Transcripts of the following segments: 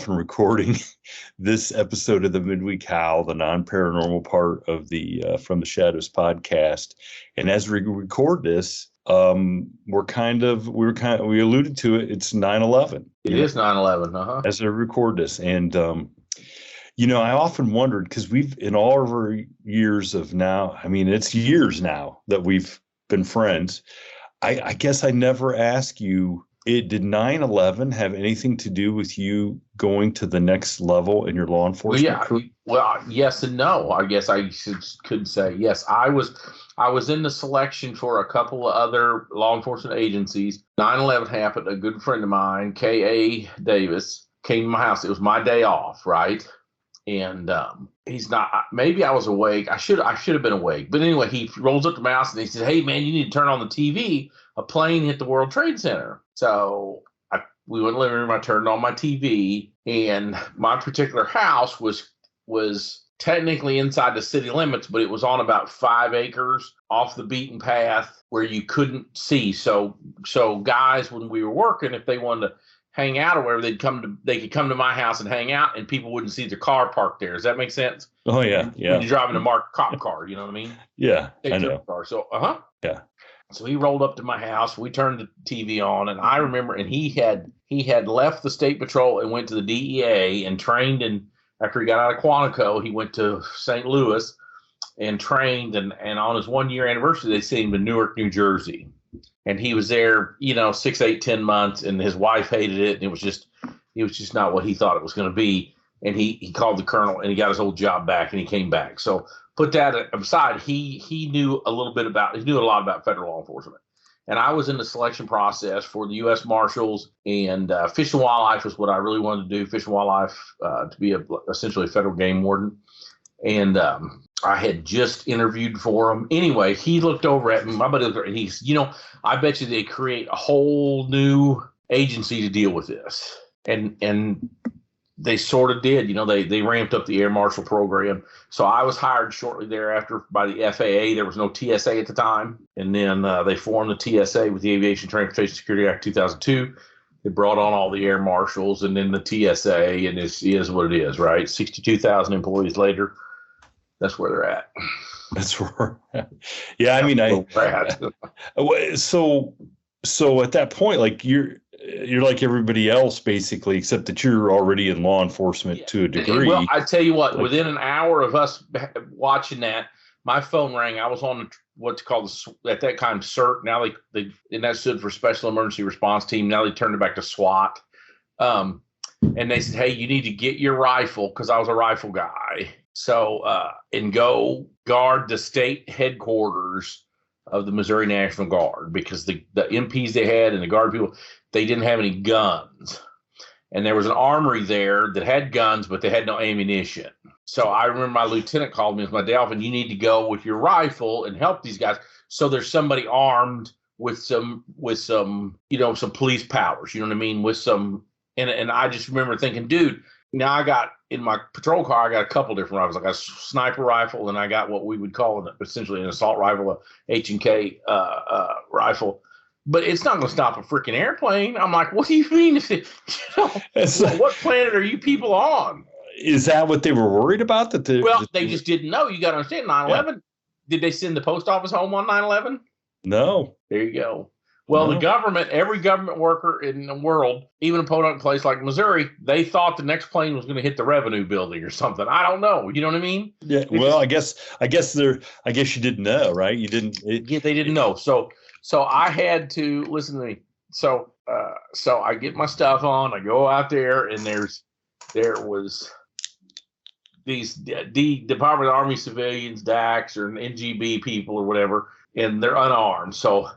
often recording this episode of the Midweek Howl, the non-paranormal part of the From the Shadows podcast. And as we record this, we alluded to it. It's 9/11. It is 9/11. As I record this, and I often wondered, because we've, in all of our years of now, I mean, it's years now that we've been friends. I guess I never asked you, did 9/11 have anything to do with you going to the next level in your law enforcement career? Well, yes and no. I guess I could say yes. I was in the selection for a couple of other law enforcement agencies. 9/11 happened. A good friend of mine, K.A. Davis, came to my house. It was my day off, right? And he's not. Maybe I was awake. I should have been awake. But anyway, he rolls up to my house and he said, "Hey, man, you need to turn on the TV. A plane hit the World Trade Center." So we went in the living room. I turned on my TV, and my particular house was technically inside the city limits, but it was on about 5 acres off the beaten path where you couldn't see. So guys, when we were working, if they wanted to hang out or wherever, they could come to my house and hang out, and people wouldn't see their car parked there. Does that make sense? Oh yeah, yeah. When you're driving a marked cop car, you know what I mean? Yeah, I know. Car. So yeah. So he rolled up to my house. We turned the TV on, and I remember, and he had left the state patrol and went to the DEA and trained. And after he got out of Quantico, he went to St. Louis and trained. And on his 1 year anniversary, they sent him to Newark, New Jersey. And he was there, 6, 8, 10 months, and his wife hated it. And it was just not what he thought it was going to be. And he called the colonel, and he got his old job back, and he came back. So put that aside, he knew a lot about federal law enforcement. And I was in the selection process for the U.S. Marshals, and Fish and Wildlife was what I really wanted to do. Fish and Wildlife, to be essentially a federal game warden. And I had just interviewed for him. Anyway, he looked over at me. My buddy looked over, and he's, I bet you they create a whole new agency to deal with this. And they sort of did. They ramped up the air marshal program. So I was hired shortly thereafter by the FAA. There was no TSA at the time. And then they formed the TSA with the Aviation Transportation Security Act 2002. They brought on all the air marshals and then the TSA, and it is what it is, right? 62,000 employees later. That's where they're at. That's where. Yeah, I mean, so at that point, like you're like everybody else, basically, except that you're already in law enforcement to a degree. Well, I tell you what, within an hour of us watching that, my phone rang. I was on what's called at that time CERT. Now and that stood for Special Emergency Response Team. Now they turned it back to SWAT. And they said, "Hey, you need to get your rifle," because I was a rifle guy. So and go guard the state headquarters of the Missouri National Guard, because the MPs they had and the Guard people, they didn't have any guns. And there was an armory there that had guns, but they had no ammunition. So I remember my lieutenant called me as my day off, and you need to go with your rifle and help these guys. So there's somebody armed with some some police powers, you know what I mean? With some, and I just remember thinking, dude, now I got in my patrol car, I got a couple different rifles. I got a sniper rifle, and I got what we would call essentially an assault rifle, a H&K rifle. But it's not going to stop a freaking airplane. I'm like, what do you mean? What planet are you people on? Is that what they were worried about? They just didn't know. You got to understand, 9/11. Yeah. Did they send the post office home on 9/11? No. There you go. Well, The government, every government worker in the world, even a podunk place like Missouri, they thought the next plane was going to hit the revenue building or something. I don't know. You know what I mean? Yeah. I guess you didn't know, right? You didn't. They didn't know. So I had to listen to me. So I get my stuff on. I go out there, and there was these Department of Army civilians, DAX or NGB people or whatever, and they're unarmed. So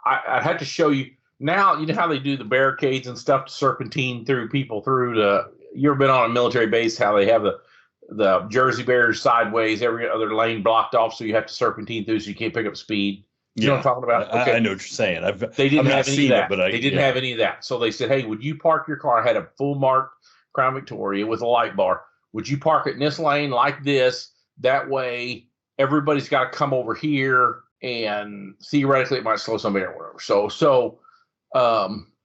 I had to show you now. You know how they do the barricades and stuff to serpentine people through the. You ever been on a military base? How they have the Jersey barriers sideways, every other lane blocked off, so you have to serpentine through, so you can't pick up speed. You know what I'm talking about? Okay. I know what you're saying. They didn't have any of that. They didn't have any of that. So they said, "Hey, would you park your car?" I had a full marked Crown Victoria with a light bar. Would you park it in this lane like this? That way, everybody's got to come over here. And theoretically, it might slow somebody down or whatever. So,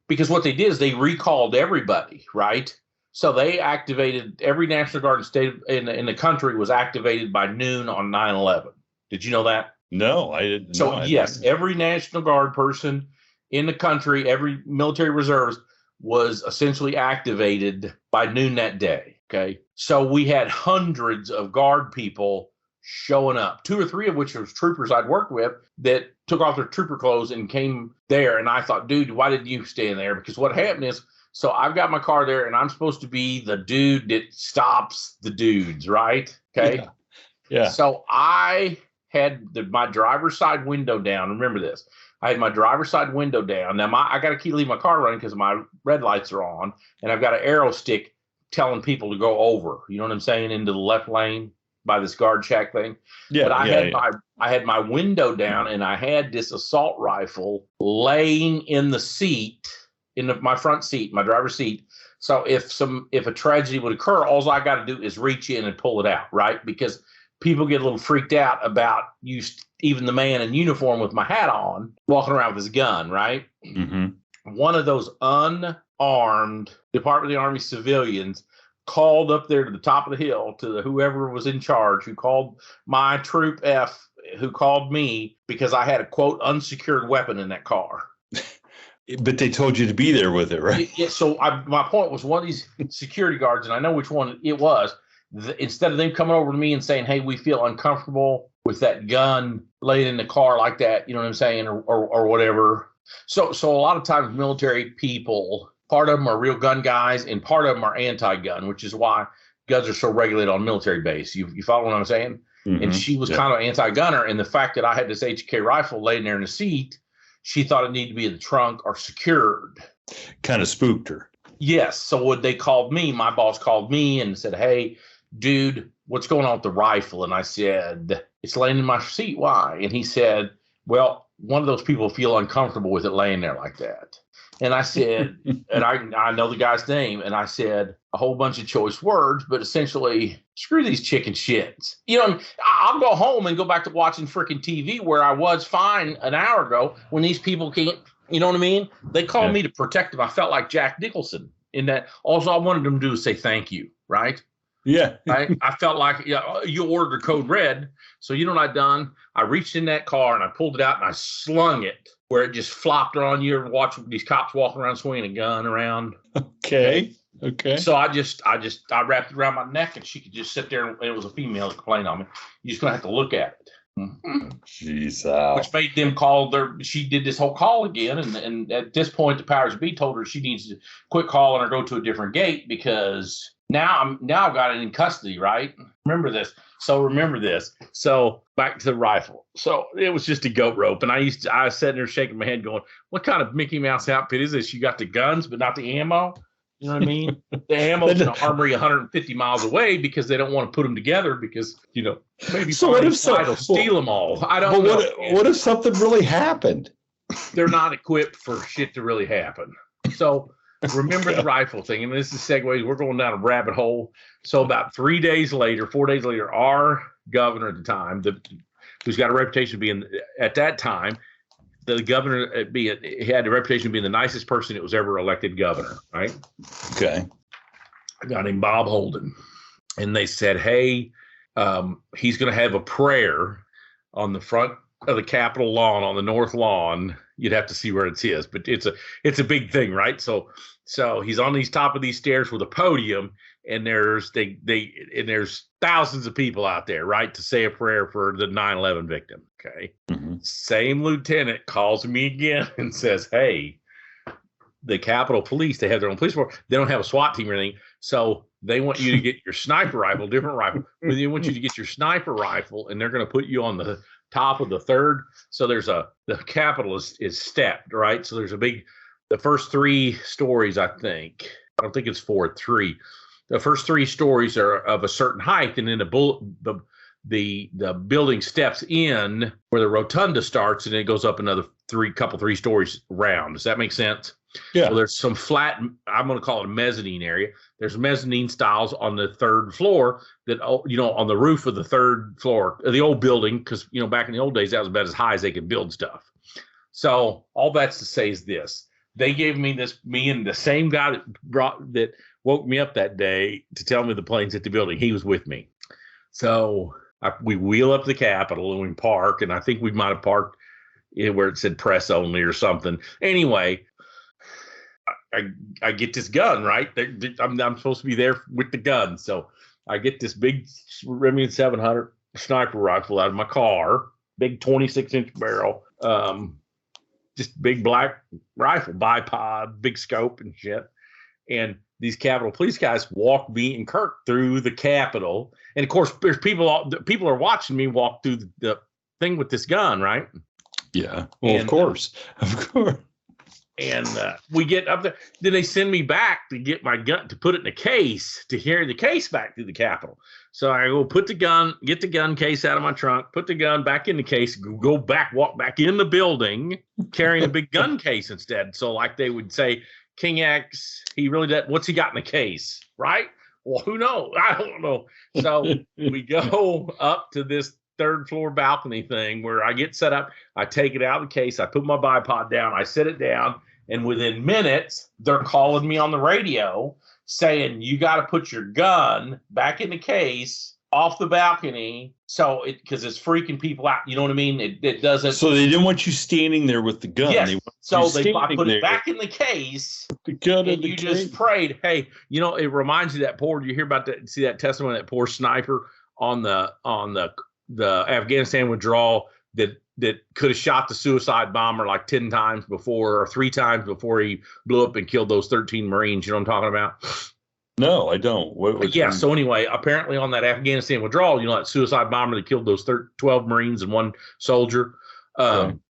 because what they did is they recalled everybody, right? So they activated every National Guard in the country was activated by noon on 9/11. Did you know that? No, I didn't. So No, yes, every National Guard person in the country, every military reservist was essentially activated by noon that day. Okay. So we had hundreds of Guard people showing up, 2 or 3 of which was troopers I'd worked with that took off their trooper clothes and came there. And I thought, dude, why did you stay in there? Because what happened is, so I've got my car there and I'm supposed to be the dude that stops the dudes, right? Okay. Yeah. So I had my driver's side window down. Remember this. I had my driver's side window down. Now I got to leave my car running because my red lights are on, and I've got an arrow stick telling people to go over. You know what I'm saying? Into the left lane by this guard shack thing. Yeah. But I had my window down, and I had this assault rifle laying in the seat, my front seat, my driver's seat. So if a tragedy would occur, all I got to do is reach in and pull it out, right? Because people get a little freaked out about even the man in uniform with my hat on walking around with his gun, right? Mm-hmm. One of those unarmed Department of the Army civilians called up there to the top of the hill to whoever was in charge, who called my Troop F, who called me because I had a, quote, unsecured weapon in that car. But they told you to be there with it, right? Yeah, so my point was, one of these security guards, and I know which one it was, instead of them coming over to me and saying, hey, we feel uncomfortable with that gun laying in the car like that, you know what I'm saying, or whatever. So a lot of times military people, part of them are real gun guys and part of them are anti-gun, which is why guns are so regulated on military base. You follow what I'm saying? Mm-hmm. And she was kind of anti-gunner, and the fact that I had this HK rifle laying there in the seat, she thought it needed to be in the trunk or secured. Kind of spooked her. Yes. So what they called me, my boss called me and said, hey, dude, what's going on with the rifle? And I said, it's laying in my seat. Why? And he said, well, one of those people feel uncomfortable with it laying there like that. And I said, and I know the guy's name, and I said a whole bunch of choice words, but essentially, screw these chicken shits. You know, I'll go home and go back to watching freaking TV where I was fine an hour ago when these people can't, you know what I mean? They called me to protect them. I felt like Jack Nicholson in that. All I wanted them to do is say thank you, right? Yeah. I felt like you ordered code red. So you know what I done? I reached in that car and I pulled it out and I slung it where it just flopped on you. Ever watch these cops walking around swinging a gun around? Okay. So I wrapped it around my neck and she could just sit there, and it was a female that complained on me. You're just gonna have to look at it. Mm-hmm. Jeez, which made them call she did this whole call again, and at this point the powers that be told her she needs to quit calling or go to a different gate because now I've got it in custody, right? Remember this. So back to the rifle. So it was just a goat rope, and I was sitting there shaking my head, going, "What kind of Mickey Mouse outfit is this? You got the guns, but not the ammo." You know what I mean? The ammo's in an armory 150 miles away because they don't want to put them together because, you know, maybe so what if will steal them all. I don't know. What if something really happened? They're not equipped for shit to really happen. So remember the rifle thing. And this is segues. We're going down a rabbit hole. So about 4 days later, our governor at the time, who's got a reputation of being, at that time, the governor he had a reputation of being the nicest person that was ever elected governor, right? Okay. A guy named Bob Holden. And they said, hey, he's going to have a prayer on the front of the Capitol lawn, on the north lawn. You'd have to see where it is, but it's a big thing, right? So he's on top of these stairs with a podium, and there's thousands of people out there, right, to say a prayer for the 9/11 victim. Okay. Mm-hmm. Same lieutenant calls me again and says, hey, the Capitol Police, they have their own police force. They don't have a SWAT team or anything. So they want you to get your sniper rifle, different rifle. But they want you to get your sniper rifle, and they're going to put you on the top of the third. So the Capitol is stepped, right? So there's the first 3 stories, I think. I don't think it's 4, 3. The first 3 stories are of a certain height, and then the building steps in where the rotunda starts, and it goes up another 3 stories round. Does that make sense? Yeah. So there's some flat, I'm going to call it a mezzanine area. There's mezzanine styles on the 3rd floor that, you know, on the roof of the 3rd floor of the old building, because, you know, back in the old days, that was about as high as they could build stuff. So all that's to say is this. They gave me and the same guy that woke me up that day to tell me the plane's at the building. He was with me. So we wheel up the Capitol and we park, and I think we might have parked where it said press only or something. Anyway, I get this gun, right? I'm supposed to be there with the gun. So I get this big Remington 700 sniper rifle out of my car, big 26-inch barrel, just big black rifle, bipod, big scope and shit. And these Capitol Police guys walk me and Kirk through the Capitol. And of course, there's people are watching me walk through the thing with this gun, right? Yeah. Well, of course. And we get up there. Then they send me back to get my gun, to put it in a case, to carry the case back to the Capitol. So I go get the gun case out of my trunk, put the gun back in the case, go back, walk back in the building, carrying a big gun case instead. So like they would say, King X, he really did. What's he got in the case, right? Well, who knows? I don't know. So we go up to this third floor balcony thing where I get set up. I take it out of the case. I put my bipod down. I sit it down. And within minutes, they're calling me on the radio saying, you got to put your gun back in the case off the balcony. So because it's freaking people out. You know what I mean? It doesn't. So they didn't want you standing there with the gun. Yes. I put it back in the case. The gun and you just prayed. Hey, it reminds you that you hear about that, see that testimony of that poor sniper on the Afghanistan withdrawal that could have shot the suicide bomber like 10 times before, or 3 times before he blew up and killed those 13 Marines. You know what I'm talking about? No, I don't. Yeah. So anyway, apparently on that Afghanistan withdrawal, that suicide bomber that killed those 12 Marines and 1 soldier,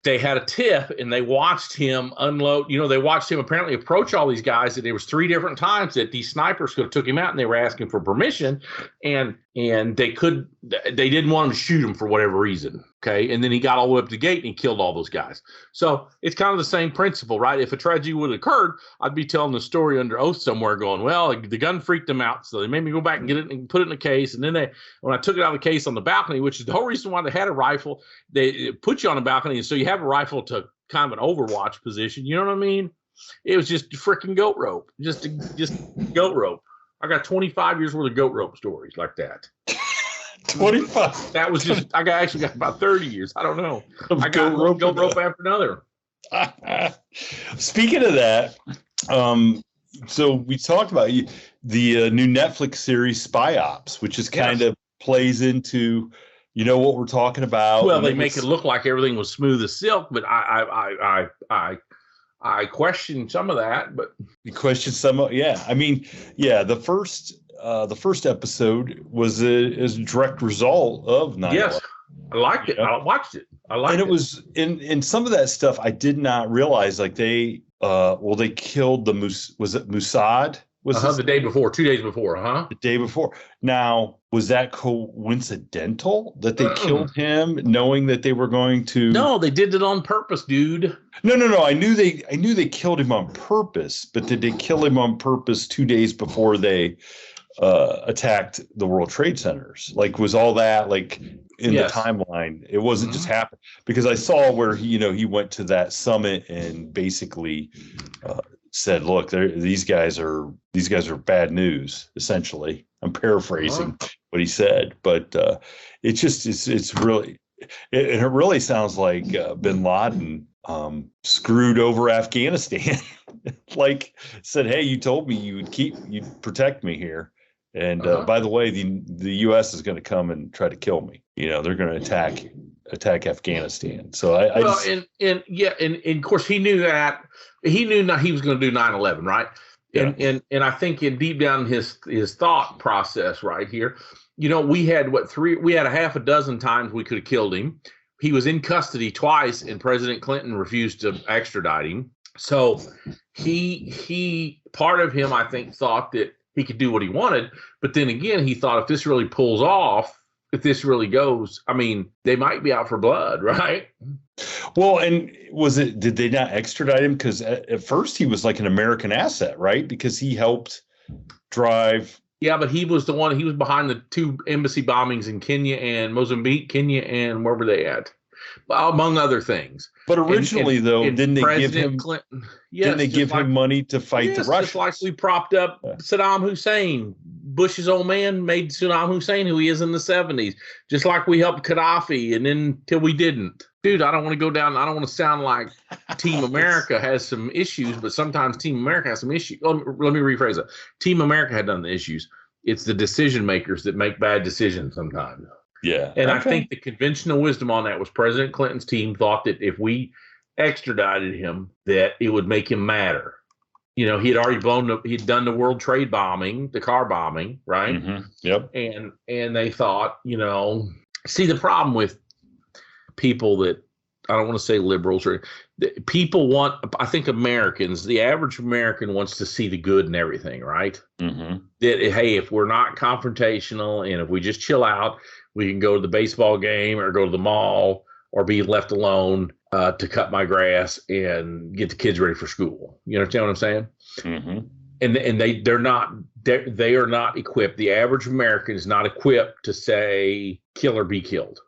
they had a tip and they watched him unload. They watched him apparently approach all these guys. That there was 3 different times that these snipers could have took him out, and they were asking for permission, and they didn't want him to shoot him for whatever reason. Okay. And then he got all the way up the gate and he killed all those guys. So it's kind of the same principle, right? If a tragedy would have occurred, I'd be telling the story under oath somewhere going, well, the gun freaked them out. So they made me go back and get it and put it in a case. And then when I took it out of the case on the balcony, which is the whole reason why they had a rifle, they put you on a balcony. And so you have a rifle to kind of an overwatch position. You know what I mean? It was just freaking goat rope, just goat rope. I got 25 years worth of goat rope stories like that. 25. That was just, actually got about 30 years. I don't know. I got goat rope after another. Speaking of that, so we talked about the new Netflix series Spy Ops, which is kind of plays into, what we're talking about. Well, they make it look like everything was smooth as silk, but I question some of that. But you question some of, yeah. I mean, yeah, the first episode was a direct result of 9/11. Yes, I liked it. I watched it. I liked it. And it was in some of that stuff I did not realize, like they killed the Mossad? The day before, 2 days before, huh? The day before. Now, was that coincidental that they killed him, knowing that they were going to? No, they did it on purpose, dude. No. I knew they killed him on purpose, but did they kill him on purpose 2 days before they attacked the World Trade Centers? Like, was all that like in the timeline? It wasn't just happen, because I saw where he went to that summit and basically said, "Look, these guys are bad news." Essentially, I'm paraphrasing what he said, but it's really it really sounds like Bin Laden screwed over Afghanistan. Like, said, "Hey, you told me you'd protect me here. And by the way, the U.S. is going to come and try to kill me. They're going to attack Afghanistan." So and of course he knew that. He knew not he was going to do 9/11, right? Yeah. And I think in deep down his thought process right here, we had a half a dozen times we could have killed him. He was in custody twice, and President Clinton refused to extradite him. So he part of him, I think, thought that he could do what he wanted. But then again, he thought, if this really pulls off, if this really goes, I mean, they might be out for blood, right? Well, and did they not extradite him? Because at first he was like an American asset, right? Because he helped drive. Yeah, but he was behind the 2 embassy bombings in Kenya and Mozambique, and where were they at? among other things. But originally, though, didn't they give President him Clinton? Didn't Yes, they give him money to fight the Russians? just like we propped up Saddam Hussein. Bush's old man made Saddam Hussein who he is in the 70s, just like we helped Gaddafi, and then till we didn't. Dude, I don't want to go down. I don't want to sound like Team America has some issues, but sometimes Team America has some issues. Let me rephrase that. Team America had none of the issues. It's the decision makers that make bad decisions sometimes. Yeah. And I think the conventional wisdom on that was President Clinton's team thought that if we extradited him, that it would make him madder. You know, he'd done the World Trade bombing, the car bombing, right? Mm-hmm. Yep. And they thought, you know, see, the problem with people that, I don't want to say liberals, or people want, I think Americans, the average American wants to see the good in everything, right? Mm-hmm. That, hey, if we're not confrontational and if we just chill out, we can go to the baseball game or go to the mall or be left alone to cut my grass and get the kids ready for school. You understand what I'm saying? Mm-hmm. And they are not equipped. The average American is not equipped to say kill or be killed.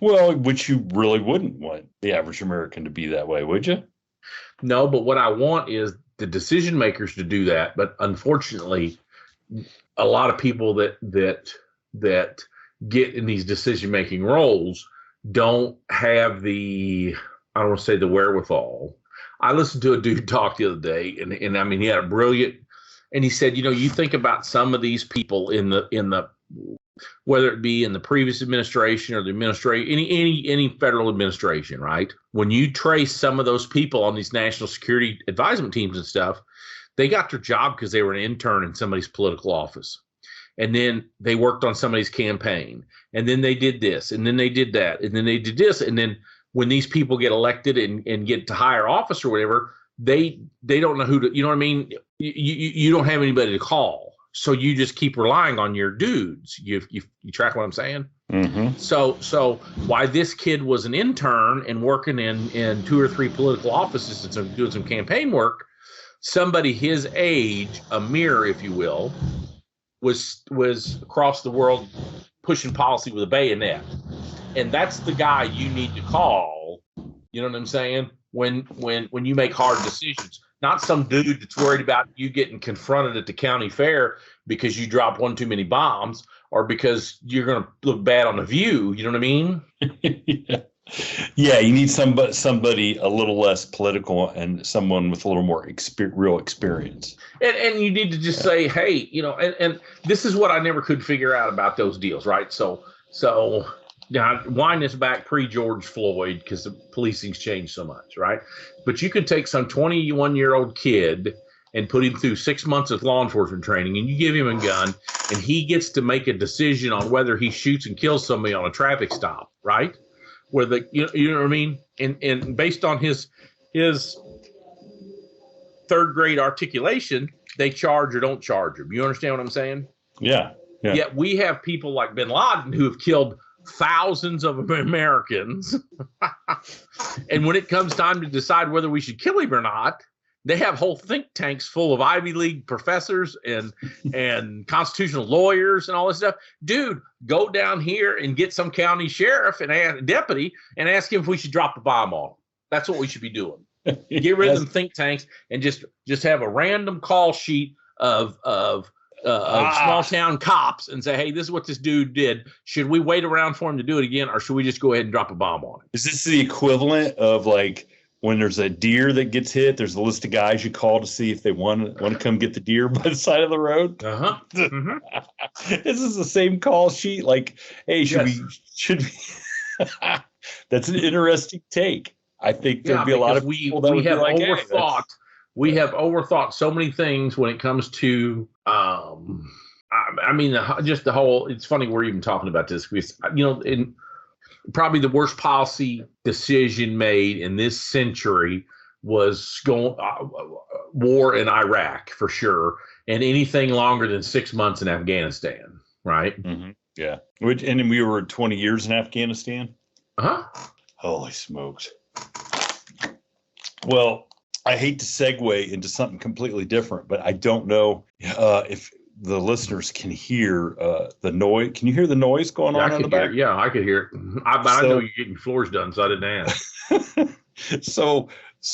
Well, which you really wouldn't want the average American to be that way, would you? No, but what I want is the decision makers to do that. But unfortunately, a lot of people that get in these decision making roles don't have the, I don't want to say the wherewithal. I listened to a dude talk the other day, and I mean, he had a brilliant, and he said, you know, you think about some of these people in the whether it be in the previous administration or the administration, any federal administration, right? When you trace some of those people on these national security advisement teams and stuff, they got their job because they were an intern in somebody's political office. And then they worked on somebody's campaign. And then they did this. And then they did that. And then they did this. And then when these people get elected and get to higher office or whatever, they don't know who to, you know what I mean? You don't have anybody to call. So you just keep relying on your dudes. You track what I'm saying? Mm-hmm. So why this kid was an intern and working in 2 or 3 political offices and doing some campaign work, somebody his age, a mirror, if you will, was across the world pushing policy with a bayonet. And that's the guy you need to call. You know what I'm saying? When you make hard decisions. Not some dude that's worried about you getting confronted at the county fair because you dropped one too many bombs or because you're going to look bad on the View. You know what I mean? Yeah, you need somebody a little less political and someone with a little more real experience. And you need to just say, hey, you know, and this is what I never could figure out about those deals, right? So now wind this back pre-George Floyd because the policing's changed so much, right? But you could take some 21-year-old kid and put him through 6 months of law enforcement training, and you give him a gun, and he gets to make a decision on whether he shoots and kills somebody on a traffic stop, right? Where you know what I mean? And based on his third grade articulation, they charge or don't charge him. You understand what I'm saying? Yeah. Yet we have people like Bin Laden who have killed thousands of Americans. And when it comes time to decide whether we should kill him or not, they have whole think tanks full of Ivy League professors and constitutional lawyers and all this stuff. Dude, go down here and get some county sheriff and deputy and ask him if we should drop the bomb on him. That's what we should be doing. Get rid of them think tanks and just have a random call sheet of small town cops and say, hey, this is what this dude did. Should we wait around for him to do it again, or should we just go ahead and drop a bomb on him? Is this the equivalent of like when there's a deer that gets hit, there's a list of guys you call to see if they want to come get the deer by the side of the road? Uh-huh. Mm-hmm. This is the same call sheet. Like, hey, should we? That's an interesting take. I think there'd be a lot of people that would have be like, overthought. Hey, we have overthought so many things when it comes to, I mean, just the whole, it's funny we're even talking about this because, you know, in probably the worst policy decision made in this century was war in Iraq for sure. And anything longer than 6 months in Afghanistan. Right. Mm-hmm. Yeah. And we were 20 years in Afghanistan. Uh-huh. Holy smokes. Well, I hate to segue into something completely different, but I don't know if the listeners can hear the noise. Can you hear the noise going Yeah, on I in the could hear back? it. Yeah, I could hear it. But I know you're getting floors done, so I didn't ask. So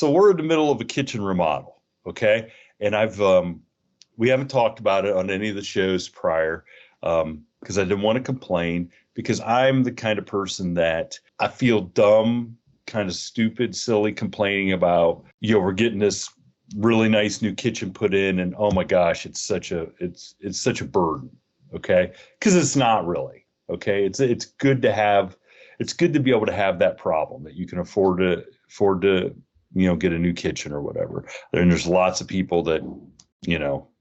we're in the middle of a kitchen remodel, okay? And we haven't talked about it on any of the shows prior, because I didn't want to complain, because I'm the kind of person that I feel dumb, kind of stupid, silly, complaining about, we're getting this really nice new kitchen put in, and oh my gosh, it's such a burden, okay? Because it's not really, okay? It's good to have. It's good to be able to have that problem, that you can afford to get a new kitchen or whatever. And there's lots of people that,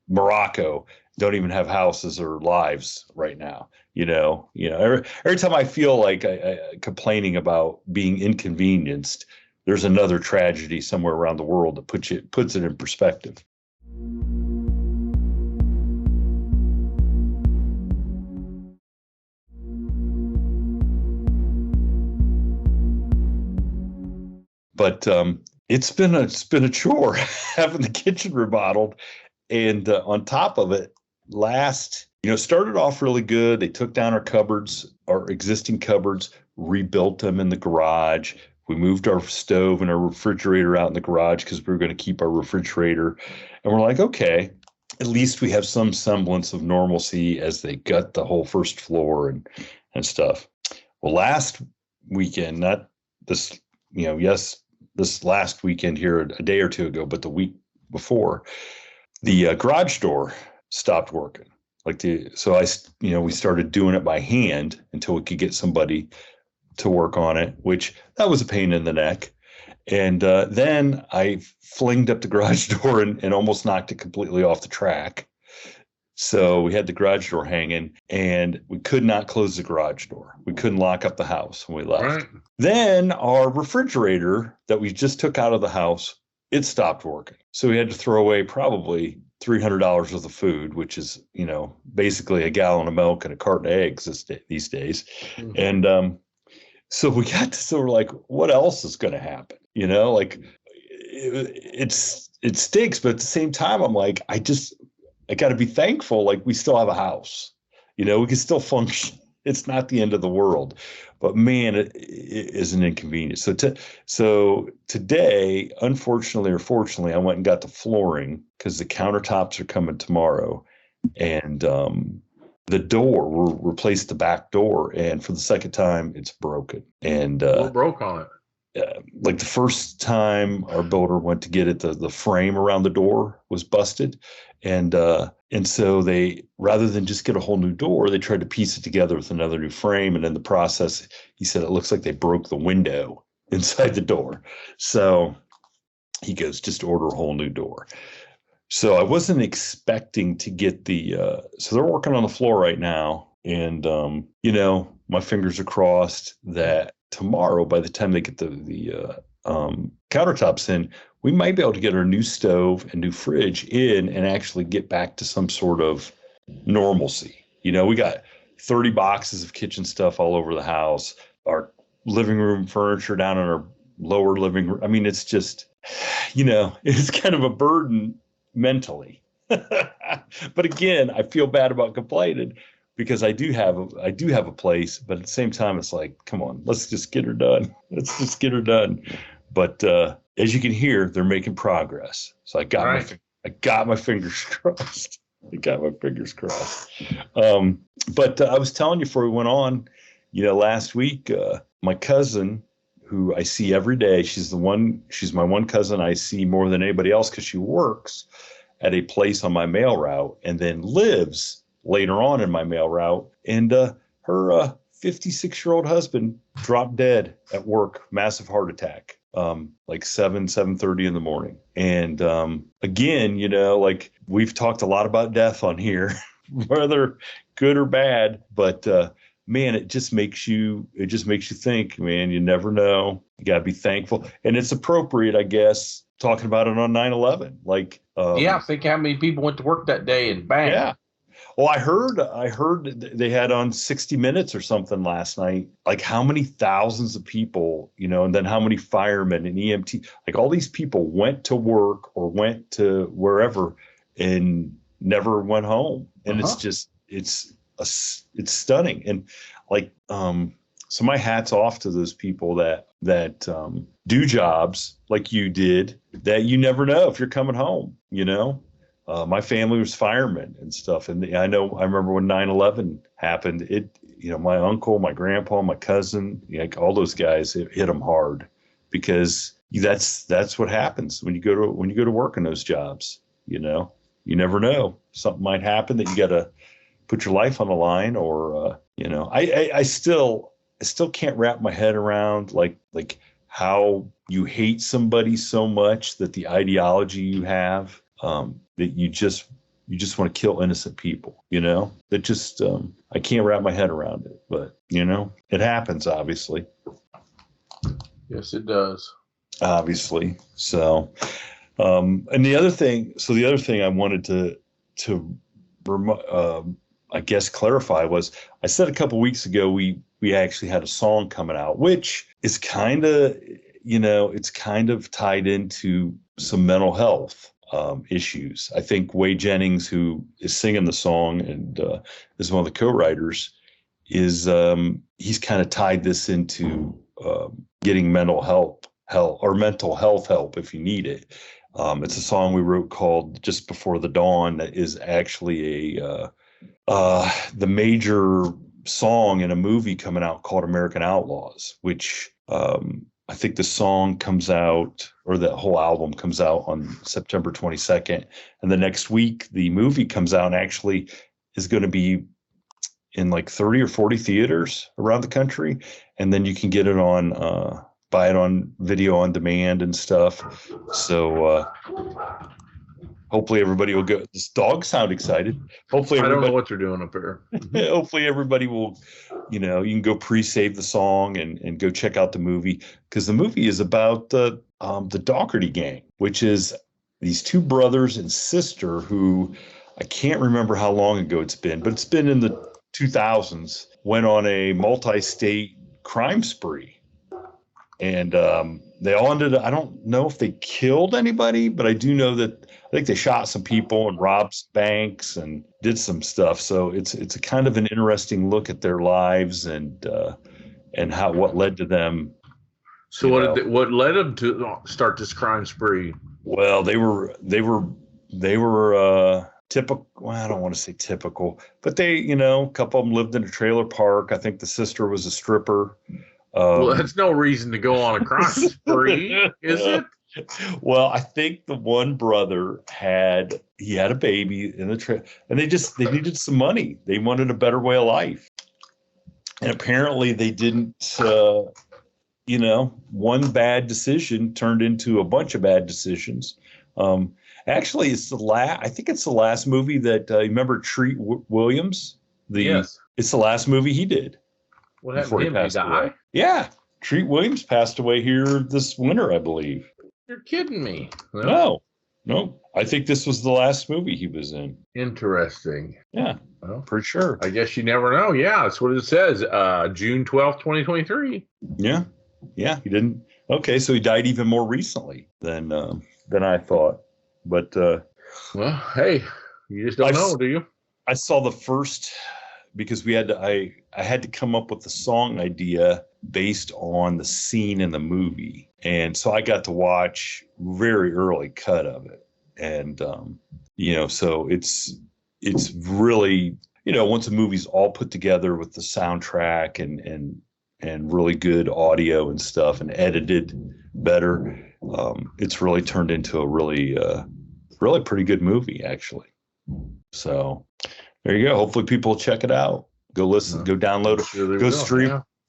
Morocco, don't even have houses or lives right now. Every time I feel like I complaining about being inconvenienced, there's another tragedy somewhere around the world that puts it in perspective. But it's been a chore having the kitchen remodeled, and on top of it, started off really good. They took down our existing cupboards, rebuilt them in the garage. We moved our stove and our refrigerator out in the garage because we were going to keep our refrigerator. And we're like, okay, at least we have some semblance of normalcy as they gut the whole first floor and stuff. Well, last weekend, not this, this last weekend here, a day or two ago, but the week before, the garage door stopped working. We started doing it by hand until we could get somebody to work on it, which that was a pain in the neck. And then I flinged up the garage door and almost knocked it completely off the track. So we had the garage door hanging, and we could not close the garage door. We couldn't lock up the house when we left. Right. Then our refrigerator that we just took out of the house, it stopped working. So we had to throw away probably $300 worth of food, which is, basically a gallon of milk and a carton of eggs these days. Mm-hmm. And so we're like, what else is going to happen? It stinks, but at the same time, I'm like, I got to be thankful. Like, we still have a house, we can still function. It's not the end of the world, but man, it is an inconvenience. So today, unfortunately or fortunately, I went and got the flooring because the countertops are coming tomorrow, and the door, we'll replace the back door, and for the second time, it's broken. And what broke on it? Like the first time our builder went to get it, the frame around the door was busted. And so they, rather than just get a whole new door, they tried to piece it together with another new frame. And in the process, he said, it looks like they broke the window inside the door. So he goes, just order a whole new door. So I wasn't expecting to get so they're working on the floor right now. And, my fingers are crossed that tomorrow, by the time they get the countertops in, we might be able to get our new stove and new fridge in and actually get back to some sort of normalcy. We got 30 boxes of kitchen stuff all over the house, our living room furniture down in our lower living room. I mean, it's just, it's kind of a burden mentally. But again, I feel bad about complaining, because I do have a place, but at the same time, it's like, come on, let's just get her done. But as you can hear, they're making progress. So I got my fingers crossed. But I was telling you before we went on, last week, my cousin, who I see every day, she's my one cousin I see more than anybody else, because she works at a place on my mail route and then lives later on in my mail route. And her 56-year-old husband dropped dead at work, massive heart attack, like 7:30 in the morning. And again, like, we've talked a lot about death on here, whether good or bad, but man, it just makes you think, man, you never know. You got to be thankful. And it's appropriate, I guess, talking about it on 9/11. Like, think how many people went to work that day, and bang. Yeah. Well, I heard they had on 60 Minutes or something last night, like how many thousands of people, and then how many firemen and EMT, like all these people went to work or went to wherever, and never went home. And Uh-huh. it's just, it's stunning. And like, so my hat's off to those people that do jobs like you did that you never know if you're coming home, you know? My family was firemen and stuff. And I remember when 9/11 happened, my uncle, my grandpa, my cousin, like all those guys, it hit them hard because that's what happens when you go to work in those jobs, you know? You never know. Something might happen that you got to put your life on the line, or I still can't wrap my head around like how you hate somebody so much that the ideology you have, that you just want to kill innocent people, that just I can't wrap my head around it, but it happens, obviously. Yes, it does. Obviously. So and the other thing I wanted to I guess clarify was, I said a couple weeks ago we actually had a song coming out, which is kind of it's kind of tied into some mental health issues. I think Wade Jennings, who is singing the song and is one of the co-writers, is he's kind of tied this into getting mental health help if you need it. It's a song we wrote called "Just Before the Dawn" that is actually the major song in a movie coming out called American Outlaws, which I think the song comes out, or the whole album comes out on September 22nd. And the next week, the movie comes out and actually is going to be in like 30 or 40 theaters around the country. And then you can get it on, buy it on video on demand and stuff. So hopefully everybody will go. This dogs sound excited. Hopefully I don't know what they're doing up there. Hopefully everybody will, you can go pre-save the song and go check out the movie, because the movie is about the Dougherty gang, which is these two brothers and sister who, I can't remember how long ago it's been, but it's been in the 2000s, went on a multi-state crime spree. And they all ended up, I don't know if they killed anybody, but I do know that I think they shot some people and robbed banks and did some stuff. So it's a kind of an interesting look at their lives and what led to them. So what led them to start this crime spree? Well, they were typical. Well, I don't want to say typical, but they, a couple of them lived in a trailer park. I think the sister was a stripper. Well, that's no reason to go on a crime spree, is it? Well, I think the one brother had a baby in the trailer, and they needed some money. They wanted a better way of life, and apparently they didn't. One bad decision turned into a bunch of bad decisions. Actually, I think it's the last movie that you remember Treat Williams. Yes, it's the last movie he did. What happened to him? Did he die? Away. Yeah, Treat Williams passed away here this winter, I believe. You're kidding me. No. I think this was the last movie he was in. Interesting. Yeah, well, pretty sure. I guess you never know. Yeah, that's what it says. June 12th, 2023. Yeah, he didn't. Okay, so he died even more recently than I thought. But well, hey, you just don't know, do you? I saw the first, because I had to come up with the song idea based on the scene in the movie. And so I got to watch very early cut of it. And, so it's really, once a movie's all put together with the soundtrack and really good audio and stuff and edited better, it's really turned into a really pretty good movie, actually. So there you go. Hopefully people check it out. Go listen, go download it,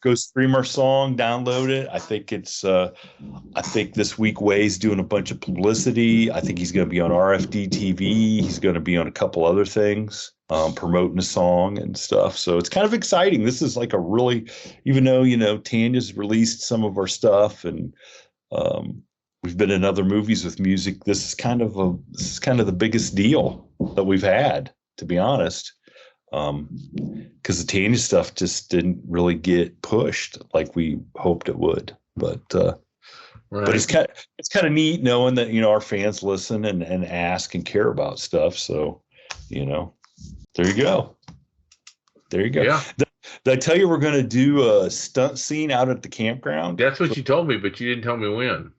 go stream our song, download it. I think this week Way's doing a bunch of publicity. I think he's going to be on RFD TV. He's going to be on a couple other things, promoting the song and stuff. So it's kind of exciting. This is like a really, even though, Tanya's released some of our stuff and we've been in other movies with music. This is kind of the biggest deal that we've had, to be honest. Because the Tanya stuff just didn't really get pushed like we hoped it would. But right. But it's kind of neat knowing that our fans listen and ask and care about stuff. So you know, there you go. There you go. Yeah. Did I tell you we're going to do a stunt scene out at the campground? That's what you told me, but you didn't tell me when.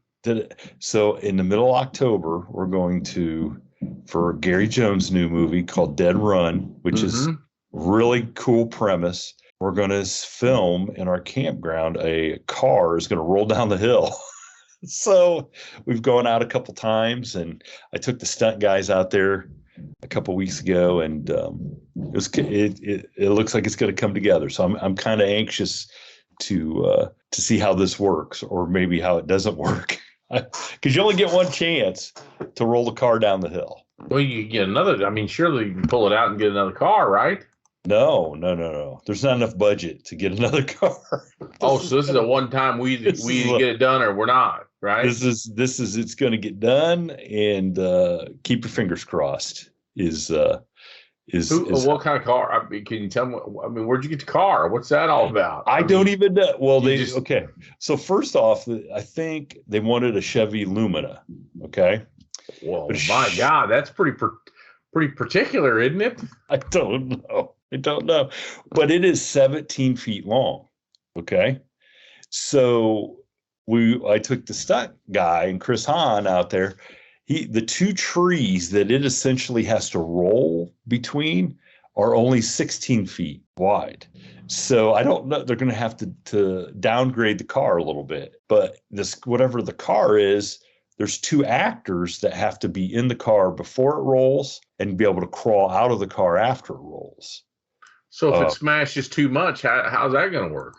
So in the middle of October, we're going to, for Gary Jones' new movie called Dead Run, which is really cool premise. We're going to film in our campground. A car is going to roll down the hill. So we've gone out a couple times, and I took the stunt guys out there a couple weeks ago, and it looks like it's going to come together. So I'm kind of anxious to see how this works, or maybe how it doesn't work, because you only get one chance to roll the car down the hill. Well, you get another. I mean, surely you can pull it out and get another car, right? No. There's not enough budget to get another car. So this is a one time we either get it done or we're not, right? This is it's going to get done, and keep your fingers crossed. What kind of car? I mean, can you tell me? I mean, where'd you get the car? What's that all about? I don't even know. Well, okay. So first off, I think they wanted a Chevy Lumina. Okay. Well, my God, that's pretty particular, isn't it? I don't know, but it is 17 feet long. Okay. So I took the stunt guy and Chris Hahn out there. The two trees that it essentially has to roll between are only 16 feet wide. So I don't know. They're going to have to downgrade the car a little bit. But whatever the car is, there's two actors that have to be in the car before it rolls and be able to crawl out of the car after it rolls. So if it smashes too much, how's that going to work?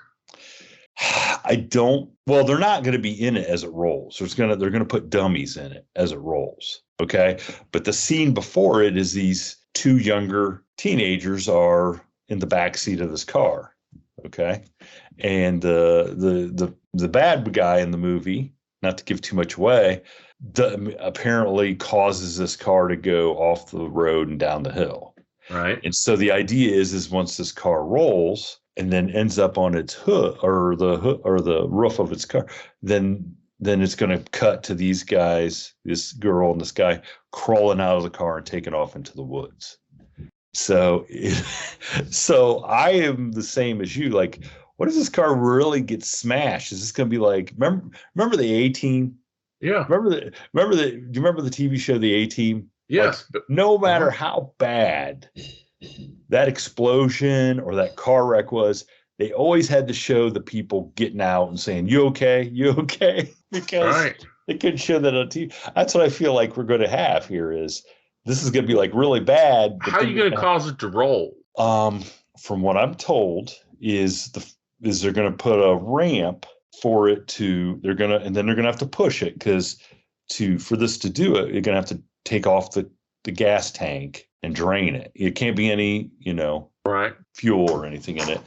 Well, they're not going to be in it as it rolls. They're going to put dummies in it as it rolls. Okay. But the scene before it is these two younger teenagers are in the backseat of this car. Okay. And the bad guy in the movie, not to give too much away, apparently causes this car to go off the road and down the hill. Right. And so the idea is once this car rolls and then ends up on its hood or the roof of its car, then it's going to cut to these guys, this girl and this guy crawling out of the car and taking off into the woods. So I am the same as you. Like, what if this car really gets smashed? Is this going to be like, remember the A-Team? Yeah. Do you remember the TV show, The A-Team? Yes. Like, no matter how bad that explosion or that car wreck was, they always had to show the people getting out and saying, "You okay? You okay?" Because they couldn't show that on TV. That's what I feel like we're going to have here. Is this is going to be like really bad? How are you going to cause it to roll? From what I'm told, is they're going to put a ramp for it to. They're going to have to push it because for this to do it, you're going to have to take off the gas tank and drain it. It can't be any, fuel or anything in it.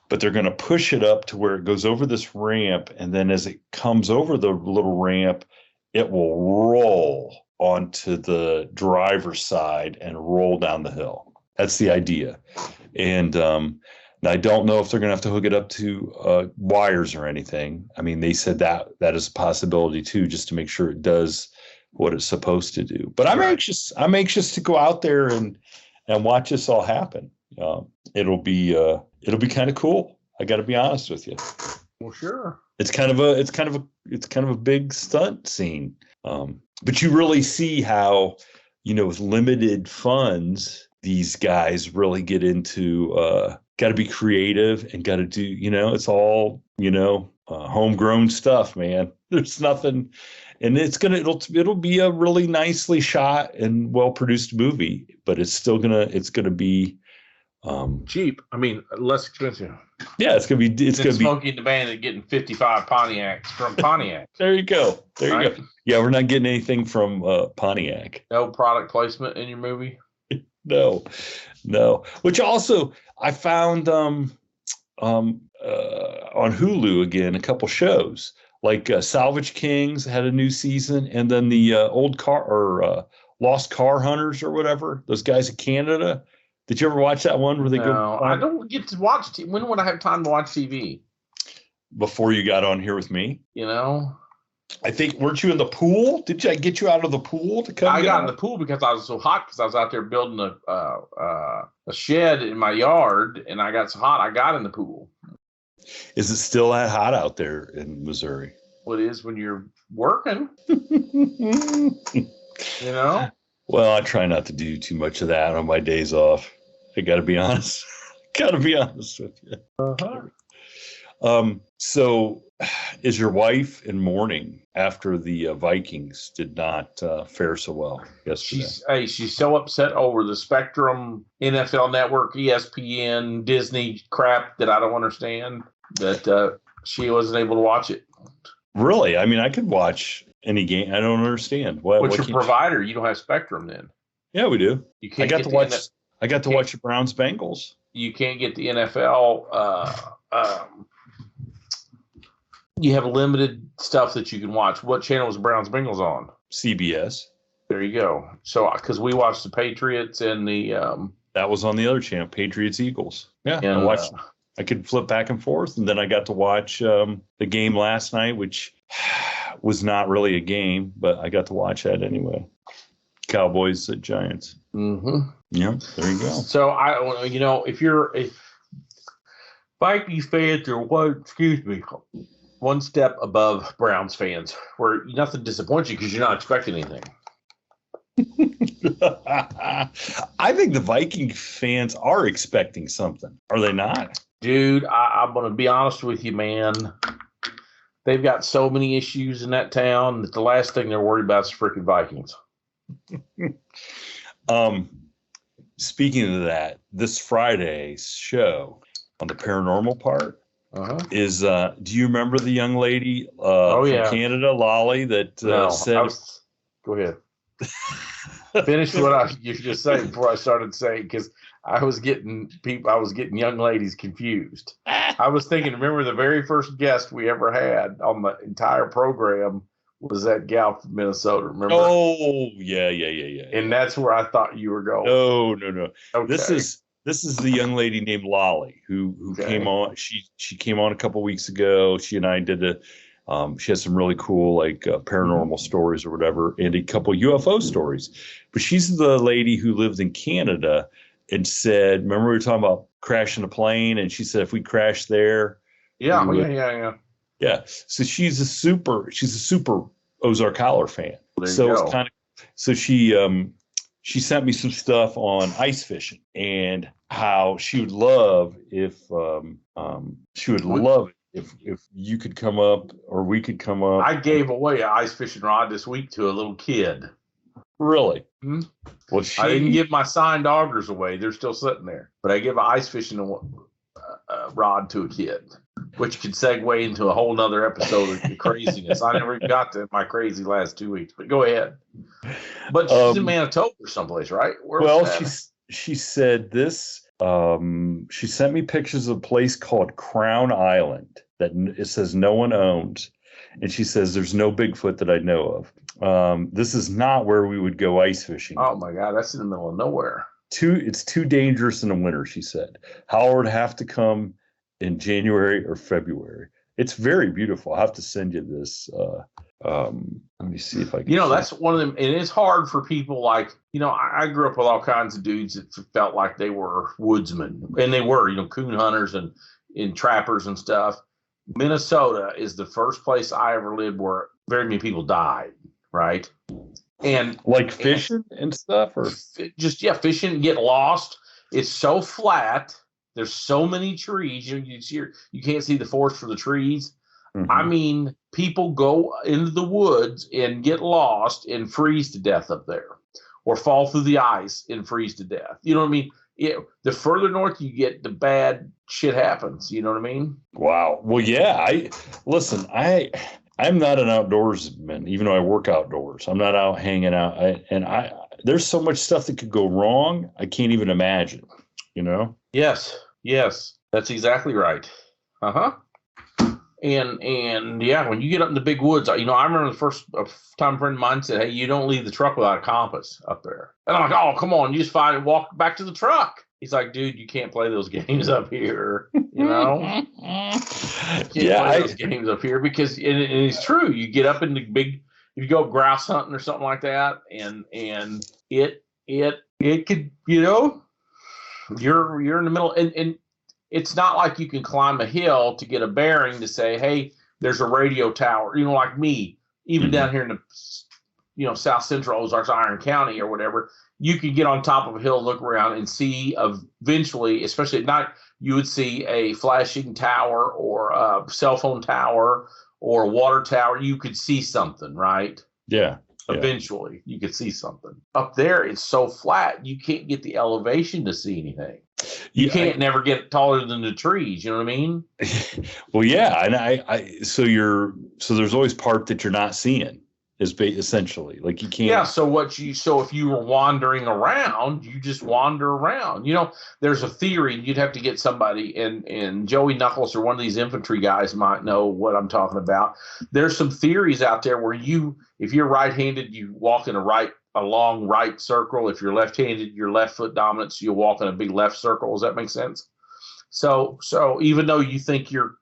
But they're going to push it up to where it goes over this ramp, and then as it comes over the little ramp, it will roll onto the driver's side and roll down the hill. That's the idea. And I don't know if they're going to have to hook it up to wires or anything. I mean, they said that is a possibility too, just to make sure it does what it's supposed to do. But I'm anxious to go out there and watch this all happen. It'll be kind of cool. I got to be honest with you. Well, sure. It's kind of a big stunt scene. But you really see how, with limited funds, these guys really get into got to be creative and got to do, it's all, homegrown stuff, man. There's nothing, and it'll be a really nicely shot and well-produced movie, but it's gonna be cheap. I mean, less expensive. Yeah, it's gonna be Smokey and the Bandit getting 55 Pontiacs from Pontiac. There you go. You go. Yeah, we're not getting anything from Pontiac. No product placement in your movie. No. Which also I found on Hulu again a couple shows like Salvage Kings had a new season, and then the old car or Lost Car Hunters or whatever. Those guys in Canada. Did you ever watch that one where they go? No, I don't get to watch. When would I have time to watch TV? Before you got on here with me? I think, weren't you in the pool? Did I get you out of the pool to come? I got in the pool because I was so hot because I was out there building a shed in my yard, and I got so hot I got in the pool. Is it still that hot out there in Missouri? Well, it is when you're working. You know? Well, I try not to do too much of that on my days off. I got to be honest. Got to be honest with you. So is your wife in mourning after the Vikings did not fare so well yesterday? She's so upset over the Spectrum, NFL Network, ESPN, Disney crap that I don't understand that she wasn't able to watch it. Really? I mean, I could watch any game. I don't understand. What's your provider? You don't have Spectrum then? Yeah, we do. You can't. I got to watch the Browns Bengals. You can't get the NFL. You have limited stuff that you can watch. What channel was Browns Bengals on? CBS. There you go. So, because we watched the Patriots and the that was on the other channel, Patriots Eagles. Yeah, and, I watched. I could flip back and forth, and then I got to watch the game last night, which was not really a game, but I got to watch that anyway. Cowboys at Giants. Mm-hmm. Yeah, there you go. So if Vikings fans are one step above Browns fans, where nothing disappoints you because you're not expecting anything. I think the Viking fans are expecting something. Are they not? Dude, I'm going to be honest with you, man. They've got so many issues in that town that the last thing they're worried about is freaking Vikings. Speaking of that, this Friday's show on the paranormal part is, do you remember the young lady from Canada, Lolly, that said... Go ahead. Finish what you just saying before I started saying, because I was getting young ladies confused. I was thinking, remember the very first guest we ever had on the entire program was that gal from Minnesota. Remember? Oh, yeah. And that's where I thought you were going. No. Okay. This is the young lady named Lolly who came on. She came on a couple weeks ago. She and I did she has some really cool paranormal stories or whatever, and a couple UFO stories. But she's the lady who lived in Canada and said, remember we were talking about crashing a plane, and she said if we crashed there, yeah. So she's a super Ozark Howler fan. So it's kind of, so she sent me some stuff on ice fishing and how she would love if if you could come up or we could come up. I gave away an ice fishing rod this week to a little kid. Really? Mm-hmm. Well, I didn't give my signed augers away. They're still sitting there. But I gave an ice fishing rod to a kid, which could segue into a whole nother episode of craziness. I never got to my crazy last 2 weeks. But go ahead. But she's in Manitoba or someplace, right? She said this. She sent me pictures of a place called Crown Island that it says no one owns, and she says there's no Bigfoot that I know of. This is not where we would go ice fishing. Oh my God, that's in the middle of nowhere. It's too dangerous in the winter, she said. Howler would have to come in January or February. It's very beautiful. I'll have to send you this. Let me see if I can. That's one of them. And it's hard for people I grew up with all kinds of dudes that felt like they were woodsmen, and they were, coon hunters and trappers and stuff. Minnesota is the first place I ever lived where very many people died, right? And fishing and stuff, or just fishing and get lost. It's so flat. There's so many trees. You can't see the forest for the trees. Mm-hmm. I mean, people go into the woods and get lost and freeze to death up there, or fall through the ice and freeze to death. You know what I mean? The further north you get, the bad shit happens. You know what I mean? Wow. Well, yeah. I'm not an outdoorsman, even though I work outdoors. I'm not out hanging out. There's so much stuff that could go wrong. I can't even imagine. Yes. That's exactly right. And yeah, when you get up in the big woods, I remember the first time a friend of mine said, "Hey, you don't leave the truck without a compass up there." And I'm like, "Oh, come on, you just walk back to the truck." He's like, dude, you can't play those games up here. You know, you can't play those games up here because, and it's true. You get up in the big, if you go grouse hunting or something like that, and it could, you know, you're in the middle, and it's not like you can climb a hill to get a bearing to say, hey, there's a radio tower. You know, like me, even down here in the, you know, South Central Ozarks, Iron County or whatever, you could get on top of a hill, look around, and see eventually, especially at night, you would see a flashing tower or a cell phone tower or a water tower. You could see something, right? Yeah. Eventually, you could see something. Up there, it's so flat, you can't get the elevation to see anything. You can't never get taller than the trees. You know what I mean? Well, yeah, and so there's always part that you're not seeing. Is essentially like you can't. Yeah. So if you were wandering around, you just wander around. You know, there's a theory. You'd have to get somebody, and Joey Knuckles or one of these infantry guys might know what I'm talking about. There's some theories out there where if you're right-handed, you walk in a long right circle. If you're left-handed, your left foot dominant, so you'll walk in a big left circle. Does that make sense? So even though you think you're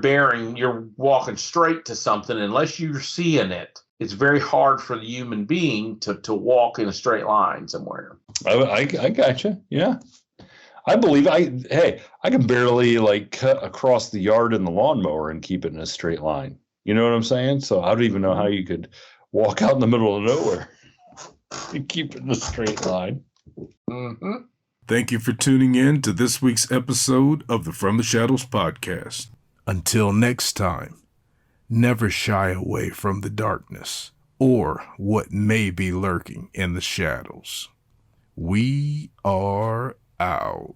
bearing, you're walking straight to something, unless you're seeing it, it's very hard for the human being to walk in a straight line somewhere. I gotcha. Yeah. I believe I can barely like cut across the yard in the lawnmower and keep it in a straight line. You know what I'm saying? So I don't even know how you could walk out in the middle of nowhere and keep it in a straight line. Mm-hmm. Thank you for tuning in to this week's episode of the From the Shadows podcast. Until next time, never shy away from the darkness or what may be lurking in the shadows. We are out.